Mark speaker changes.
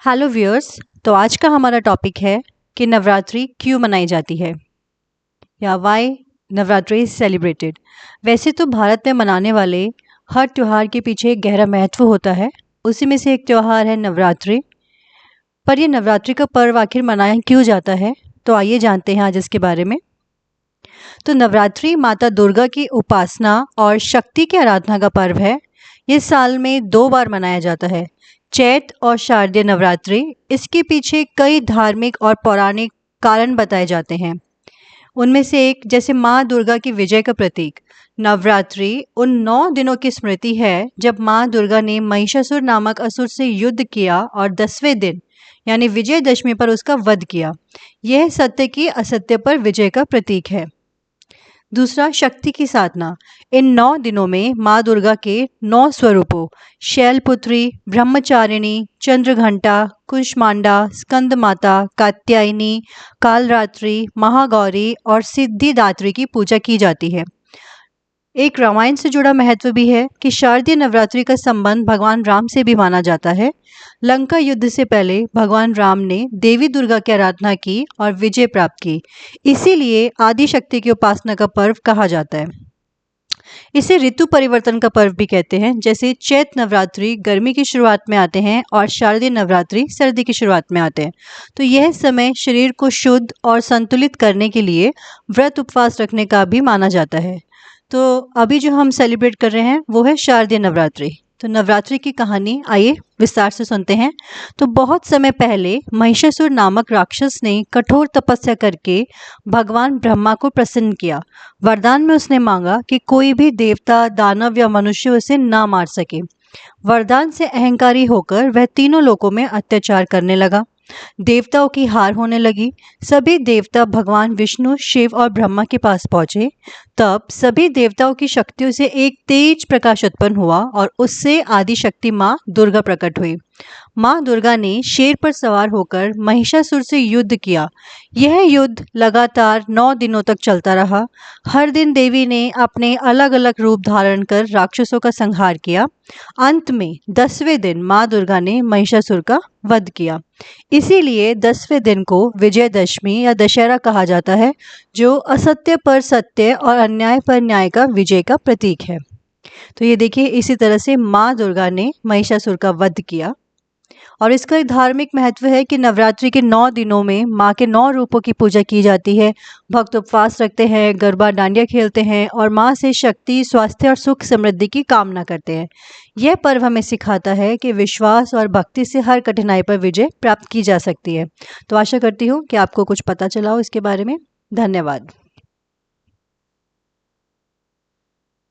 Speaker 1: Hello viewers. तो आज का हमारा टॉपिक है कि नवरात्रि क्यों मनाई जाती है या वाई नवरात्रि इज सेलिब्रेटेड। वैसे तो भारत में मनाने वाले हर त्यौहार के पीछे एक गहरा महत्व होता है। उसी में से एक त्यौहार है नवरात्रि। पर यह नवरात्रि का पर्व आखिर मनाया क्यों जाता है, तो आइए जानते हैं आज इसके बारे में। तो नवरात्रि माता दुर्गा की उपासना और शक्ति की आराधना का पर्व है। ये साल में 2 बार मनाया जाता है, चैत और शारदीय नवरात्रि। इसके पीछे कई धार्मिक और पौराणिक कारण बताए जाते हैं। उनमें से एक जैसे माँ दुर्गा की विजय का प्रतीक। नवरात्रि उन 9 दिनों की स्मृति है जब माँ दुर्गा ने महिषासुर नामक असुर से युद्ध किया और 10वें दिन यानी विजयदशमी पर उसका वध किया। यह सत्य की असत्य पर विजय का प्रतीक है। दूसरा, शक्ति की साधना। इन 9 दिनों में माँ दुर्गा के 9 स्वरूपों शैलपुत्री, ब्रह्मचारिणी, चंद्रघंटा, कुष्मांडा, स्कंद माता, कात्यायनी, कालरात्रि, महागौरी और सिद्धिदात्री की पूजा की जाती है। एक रामायण से जुड़ा महत्व भी है कि शारदीय नवरात्रि का संबंध भगवान राम से भी माना जाता है। लंका युद्ध से पहले भगवान राम ने देवी दुर्गा की आराधना की और विजय प्राप्त की। इसीलिए आदि शक्ति की उपासना का पर्व कहा जाता है। इसे ऋतु परिवर्तन का पर्व भी कहते हैं। जैसे चैत नवरात्रि गर्मी की शुरुआत में आते हैं और शारदीय नवरात्रि सर्दी की शुरुआत में आते हैं। तो यह समय शरीर को शुद्ध और संतुलित करने के लिए व्रत उपवास रखने का भी माना जाता है। तो अभी जो हम सेलिब्रेट कर रहे हैं वो है शारदीय नवरात्रि। तो नवरात्रि की कहानी आइए विस्तार से सुनते हैं। तो बहुत समय पहले महिषासुर नामक राक्षस ने कठोर तपस्या करके भगवान ब्रह्मा को प्रसन्न किया। वरदान में उसने मांगा कि कोई भी देवता, दानव या मनुष्य उसे ना मार सके। वरदान से अहंकारी होकर वह तीनों लोकों में अत्याचार करने लगा। देवताओं की हार होने लगी। सभी देवता भगवान विष्णु, शिव और ब्रह्मा के पास पहुंचे। तब सभी देवताओं की शक्तियों से एक तेज प्रकाश उत्पन्न हुआ और उससे आदि शक्ति माँ दुर्गा प्रकट हुई। माँ दुर्गा ने शेर पर सवार होकर महिषासुर से युद्ध किया। यह युद्ध लगातार 9 दिनों तक चलता रहा। हर दिन देवी ने अपने अलग अलग रूप धारण कर राक्षसों का संहार किया। अंत में 10वें दिन माँ दुर्गा ने महिषासुर का वध किया। इसीलिए 10वें दिन को विजयदशमी या दशहरा कहा जाता है, जो असत्य पर सत्य और अन्याय पर न्याय का विजय का प्रतीक है। तो ये देखिए, इसी तरह से माँ दुर्गा ने महिषासुर का वध किया। और इसका एक धार्मिक महत्व है कि नवरात्रि के 9 दिनों में माँ के 9 रूपों की पूजा की जाती है। भक्त उपवास रखते हैं, गरबा डांडिया खेलते हैं और माँ से शक्ति, स्वास्थ्य और सुख समृद्धि की कामना करते हैं। यह पर्व हमें सिखाता है कि विश्वास और भक्ति से हर कठिनाई पर विजय प्राप्त की जा सकती है। तो आशा करती हूँ कि आपको कुछ पता चला हो इसके बारे में। धन्यवाद।